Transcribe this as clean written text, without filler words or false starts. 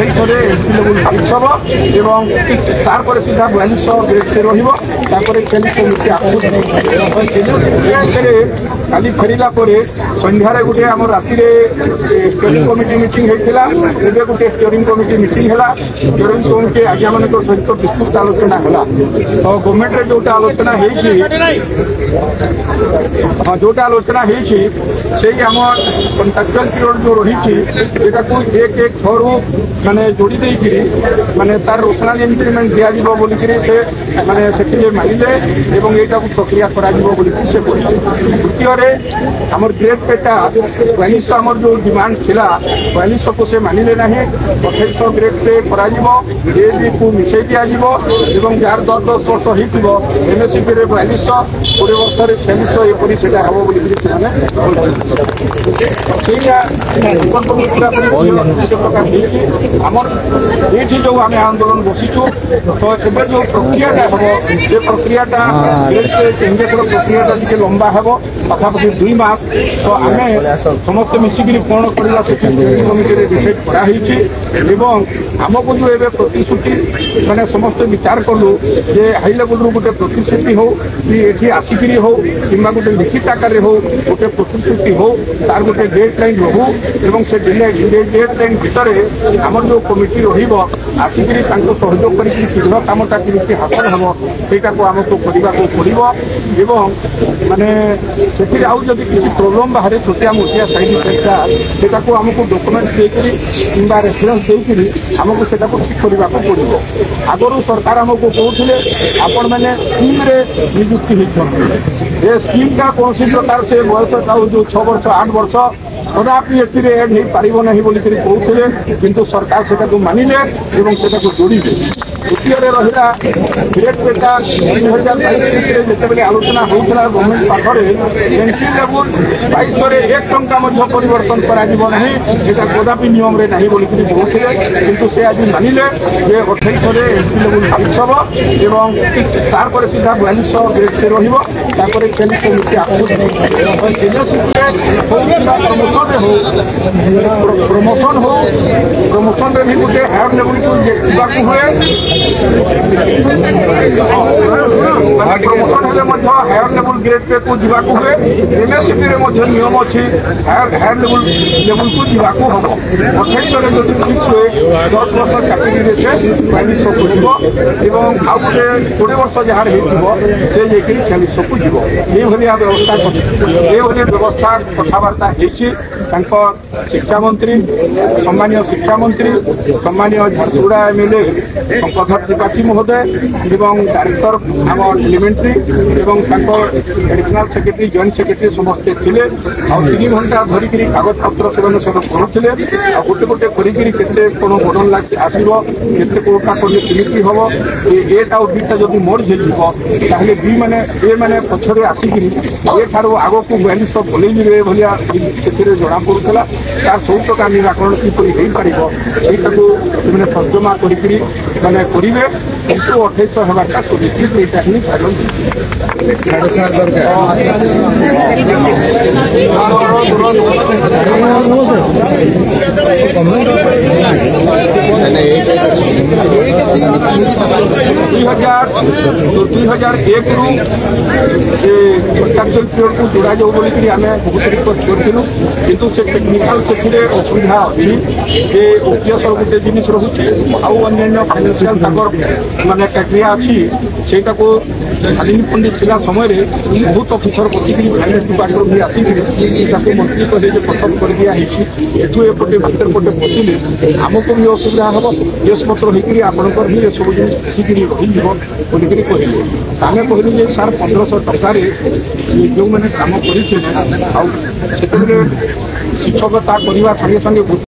2800 entry level fix हम एवं तार सीधा 4200 ग्रेड से रही खाली फेरला संध्यारे गोटे आम राति स्टीयरिंग कमिटी मीटिंग होता है गोटे स्टीयरिंग कमिटी मीटिंग है स्टीयरिंग कमिटी आज्ञा मान सहित विस्तृत आलोचना है तो गवर्नमेंट जोटा आलोचना जोटा आलोचना से आम कंट्राक्चुअल पीरियड जो रही एक थर माने जोड़ी माने तार रोशनाल इंक्रीमेंट दिज्व बोलिकी से माने से मानिले एवं यहाँ प्रक्रिया कर द्वितीय आमर ग्रेड पेटा 4200 आमर जो डिमांड थिला 4200 को से मानिले ना 2800 ग्रेड पे एबी को मिसई दिज्व जार 10 वर्ष हो एमएससीपी 4200 20 वर्ष 4600 एपरी से हम बोली ये जो आम आंदोलन बसीचु तो एवं जो प्रक्रिया हम से प्रक्रिया चेंजेस प्रक्रिया लंबा हे पाखापाखि 2 मास तो आम समस्त मिसिकी कौन करवा कमिटी डिसाइड कराई आमको जो ए प्रतिश्रुति मैंने समस्त विचार कलु जे हाई लेवल गोटे प्रतिश्रुति हो कि आसिक हो कि गोटे लिखित आकार हो गोटे प्रतिश्रुति हो तार गोटे डेडलाइन रहू से डेडलाइन भितर आमर जो कमिटी रसिक सहयोग कर शीघ्र कामटा कि हासिल हम सहीटा को आमको करने को पड़ो माने से जदि किसी प्रोब्लेम बाहर छोटिया मोटिया साइड इफेक्टा से आमको डॉक्यूमेंट्स देकर कि रेफरेंस देकर आमको से ठीक करने को पड़ो आगु सरकार आमको कहते आपण मैंने स्कीम नियुक्ति होती ये स्कीम का कौन सी प्रकार से बयस जो 6 वर्ष 8 वर्ष कदापि एड हो पारना बोलिक कहते किंतु सरकार से मानिले से जोड़े द्वितीय रहा ग्रेड पेटा 2023 जिते आलोचना होता गवर्नमेंट पाखे एंट्री लेवल 2200 एक टंका परिवर्तन करा कदापि नियम रे नहीं बोलिक कहते किंतु से आज मानिले 2800 एंट्री लेवल फिक्स हम तार सीधा 4200 ग्रेड से प्रमोशन हो प्रमोशन भी गोटे हायर लेवल को हुए प्रमोशन हेले हायर लेवल ग्रेड पे को जीवा हुए एमएससीपी नियम अच्छी हायर लेवल को जीवा हम 2800 जो फिक्स हुए 10 वर्ष चाकरी से 4200 को जीव और गोटे 20 वर्ष जहाँ से 4600 को जीव ये व्यवस्था ये व्यवस्था कथबार्ता शिक्षा मंत्री सम्मानीय शिक्षा मंत्री सम्मानीय झारसुगुड़ा एमएलए शंकरधर त्रिपाठी महोदय एवं डायरेक्टर आम एलिमेंट्री एवं एडिशनल सेक्रेटरी जॉइंट सेक्रेटरी समस्ते थे आ 3 घंटा धरिक कागज पत्र से पढ़ुले गोटे गोटे करते कौन बदल आसो के कौटा कले केमी हम एटा और बीटा जब मर्ज होते बी मैंने ए मैंने पछरे आसिक आग को 4200 भले भाया से जना पड़ूला तार सब प्रकार निराकरण किपर मैंने तर्जमा करेंगे किंतु 2800 हमारा सुनिश्चित ही दुई हजार 1 कंट्राक्चुअल पीरियड को जोड़ा जाऊ बोलिक आम बहुत रिक्वेस्ट करूँ किंतु से टेक्निकाल से असुविधा अच्छी ओपीएस गोटे जिन रोचे आउ फाइनेंशियल माने प्रक्रिया अच्छी से शालिनी पंडित थिला समय बहुत ऑफिसर बचिक फाइनेंस डिपार्टमेंट भी आसिक मंत्री कहे पसंद कर दिया एठू एपटे भीतर पटे बसिले आमको भी असुविधा हम केस पत्र होकर आपंकर भी ये सब जिन खिचिक रही बोलिक कहले आम कहलु सार 1500 टकर जो मैंने कम कर शिक्षकता करने सागे सागे